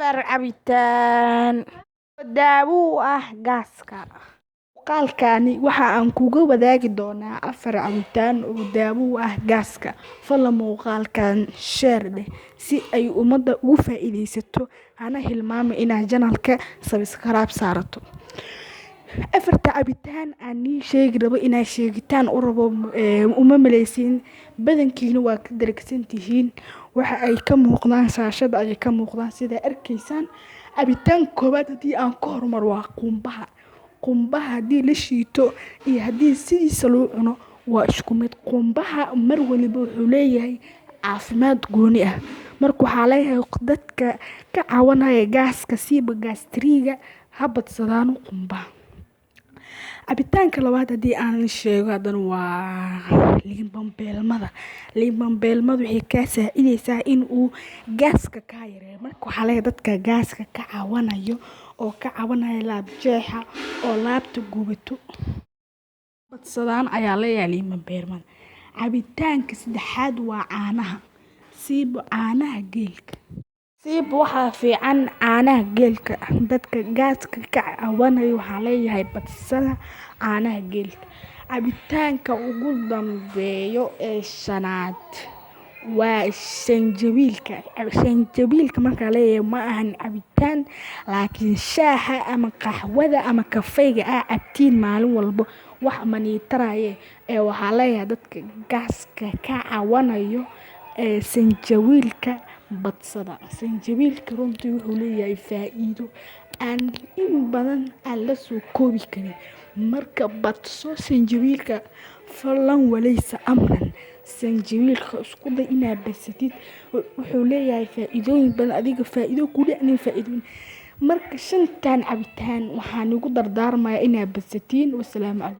Afar cabitaan oo daawo u ah gaaska. Muuqaalkani waxa aan kuga wadaagi doonaa afar cabitaan oo daawo u ah gaaska. Fadlan muuqaalkan share dheh si ay ummadda ugu faa'iidaysato. Hana hilmaamin inaad channelka subscribe saarato. Afarta cabitaan aan nii sheegi rabo inaa sheegitaan u rabo uma maleysiin badankiina waa ka dharagsan tihiin waxa ay ka muuqdaan shaashada ay ka muuqdaan sida arkaysaan. Cabitaan koowaad haddii aan ka hormar waa qumbaha haddii la shiito iyo haddii sidiisa loo cuno waa isku mid. Qumbaha mar waliba wuxuu leeyahay caafimaad gooni ah. Marka waxaa leeyahay dadka ka caawinaya gaaska siiba gastriga ha badsadaan qumbaha. Cabitaanka labaad haddii aan sheego haddana waa liin beelmada waxay ka saacidaysaa in uu gaaska ka yareeyo. Marka waxaa leeyahay dadka gaaska ka caawinayo oo ka caawinaya laab jeexa oo laabta gubato badsadaan ayaa leeyahay liin beelmada. Cabitaanka saddexaad waa caanaha siiba caanaha geelka. Waxaa fiican caanaha geelka dadka gaaska ka caawinayo waxaa leeyahay badsada caanaha geelka. Cabitaanka ugu dambeeyo ee shanaad waa sanjabiilka marka leeyahay ma ahan cabitaan laakiin shaaha ama qaxwada ama kafeega cabtiin maalin walbo wax maniitaraye waxaa leeyahay dadka gaaska ka caawinayo sanjabiilka badsada. Sanjabiilka runtii wuxuu leeyahay faa'iido aan in badan aan la soo koobi karin. Marka badso sanjabiilka fadlan walaysa amran sanjabiilka isku day inaad badsatid wuxuu leeyahay faa'iidooyin badan adiga faa'iido ku dhacnin faa'iidooyin. Marka shantan cabitaan waxaan ugu dardaarmayaa inaad badsatiin. Wassalaamu calaykum.